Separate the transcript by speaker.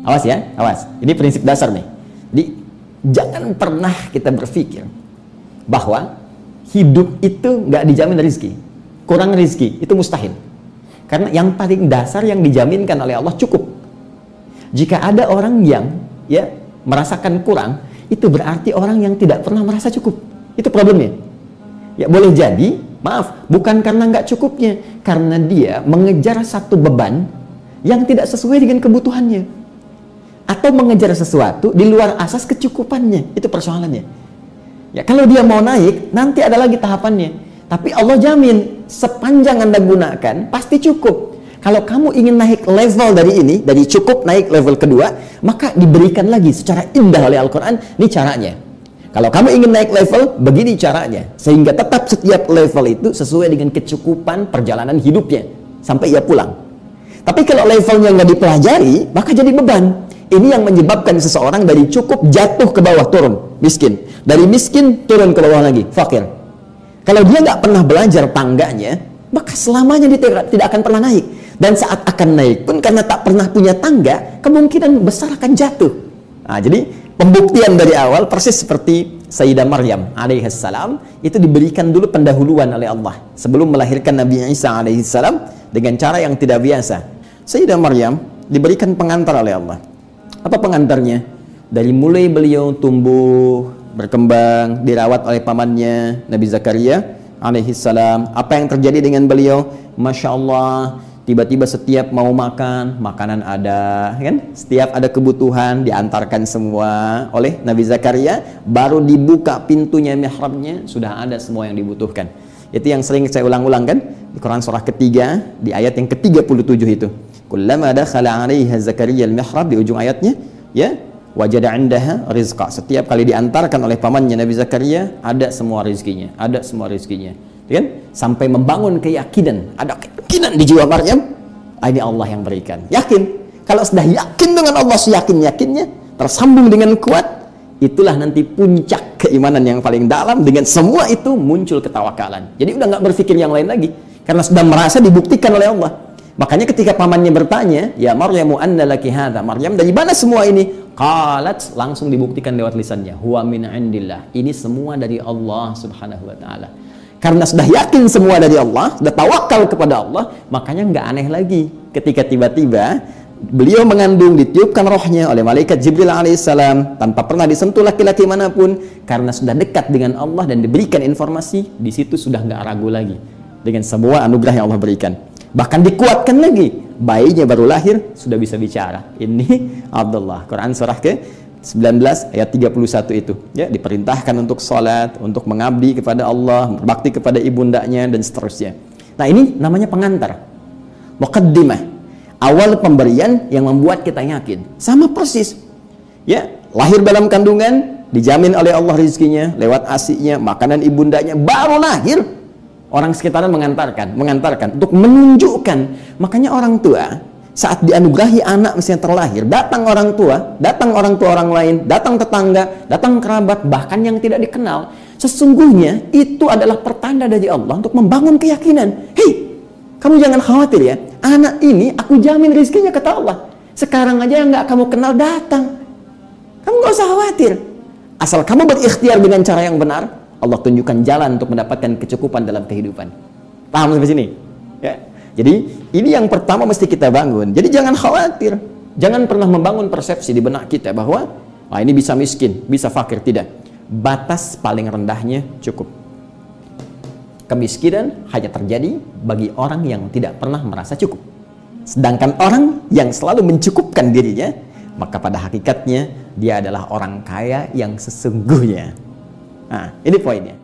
Speaker 1: Awas ya, awas. Ini prinsip dasar nih. Jadi jangan pernah kita berpikir bahwa hidup itu nggak dijamin rezeki, kurang rezeki itu mustahil. Karena yang paling dasar yang dijaminkan oleh Allah cukup. Jika ada orang yang ya merasakan kurang, itu berarti orang yang tidak pernah merasa cukup. Itu problemnya. Ya boleh jadi, maaf, bukan karena nggak cukupnya, karena dia mengejar satu beban yang tidak sesuai dengan kebutuhannya. Atau mengejar sesuatu di luar asas kecukupannya. Itu persoalannya. Ya, kalau dia mau naik, nanti ada lagi tahapannya. Tapi Allah jamin, sepanjang Anda gunakan, pasti cukup. Kalau kamu ingin naik level dari ini, dari cukup naik level kedua, maka diberikan lagi secara indah oleh Al-Quran, ini caranya. Kalau kamu ingin naik level, begini caranya. Sehingga tetap setiap level itu sesuai dengan kecukupan perjalanan hidupnya. Sampai ia pulang. Tapi kalau levelnya nggak dipelajari, maka jadi beban. Ini yang menyebabkan seseorang dari cukup jatuh ke bawah, turun, miskin. Dari miskin, turun ke bawah lagi, fakir. Kalau dia nggak pernah belajar tangganya, maka selamanya dia tidak akan pernah naik. Dan saat akan naik pun, karena tak pernah punya tangga, kemungkinan besar akan jatuh. Nah, jadi pembuktian dari awal, persis seperti Sayyidah Maryam alaihissalam, itu diberikan dulu pendahuluan oleh Allah. Sebelum melahirkan Nabi Isa alaihissalam, dengan cara yang tidak biasa. Sayyidah Maryam diberikan pengantar oleh Allah. Apa pengantarnya? Dari mulai beliau tumbuh, berkembang, dirawat oleh pamannya Nabi Zakaria alaihissalam. Apa yang terjadi dengan beliau? Masya Allah, tiba-tiba setiap mau makan, makanan ada, kan? Setiap ada kebutuhan diantarkan semua oleh Nabi Zakaria. Baru dibuka pintunya mihrabnya, sudah ada semua yang dibutuhkan. Itu yang sering saya ulang-ulang kan? Di Quran surah ketiga, di ayat yang ke-37 itu. Kullama dakhala 'alaiha Zakaria al-mihrab, di ujung ayatnya, ya, wajada 'indaha rizqa. Setiap kali diantarkan oleh pamannya Nabi Zakaria, ada semua rezekinya, ada semua rezekinya. Kan? Sampai membangun keyakinan, ada keyakinan di jiwa Maryam, ini Allah yang berikan. Yakin. Kalau sudah yakin dengan Allah, seyakin-yakinnya, tersambung dengan kuat, itulah nanti puncak keimanan yang paling dalam. Dengan semua itu muncul ketawakalan. Jadi udah nggak berpikir yang lain lagi, karena sudah merasa dibuktikan oleh Allah. Makanya ketika pamannya bertanya, ya Maryamu anna laki hadza, Maryam dari mana semua ini? Qalat, langsung dibuktikan lewat lisannya, huwa min indillah, ini semua dari Allah subhanahu wa ta'ala. Karena sudah yakin semua dari Allah, sudah tawakal kepada Allah, makanya nggak aneh lagi ketika tiba-tiba beliau mengandung, ditiupkan rohnya oleh malaikat Jibril alaihissalam tanpa pernah disentuh laki-laki manapun, karena sudah dekat dengan Allah dan diberikan informasi. Di situ sudah nggak ragu lagi dengan semua anugerah yang Allah berikan. Bahkan dikuatkan lagi, bayinya baru lahir sudah bisa bicara. Ini Abdullah. Quran surah ke-19 ayat 31 itu, ya, diperintahkan untuk sholat, untuk mengabdi kepada Allah, berbakti kepada ibundanya dan seterusnya. Nah, ini namanya pengantar, muqaddimah, awal pemberian yang membuat kita yakin. Sama persis, ya, lahir dalam kandungan, dijamin oleh Allah rezekinya lewat ASI-nya, makanan ibundanya, baru lahir orang sekitaran mengantarkan untuk menunjukkan. Makanya orang tua saat dianugerahi anak misalnya terlahir, datang orang tua orang lain, datang tetangga, datang kerabat, bahkan yang tidak dikenal, sesungguhnya itu adalah pertanda dari Allah untuk membangun keyakinan. Hei, kamu jangan khawatir ya, anak ini aku jamin rezekinya, kata Allah. Sekarang aja yang nggak kamu kenal datang, kamu nggak usah khawatir, asal kamu berikhtiar dengan cara yang benar, Allah tunjukkan jalan untuk mendapatkan kecukupan dalam kehidupan. Paham sampai sini? Ya. Jadi ini yang pertama mesti kita bangun. Jadi jangan khawatir, jangan pernah membangun persepsi di benak kita bahwa ini bisa miskin, bisa fakir. Tidak. Batas paling rendahnya cukup. Kemiskinan hanya terjadi bagi orang yang tidak pernah merasa cukup. Sedangkan orang yang selalu mencukupkan dirinya, maka pada hakikatnya dia adalah orang kaya yang sesungguhnya. Nah, ini poinnya.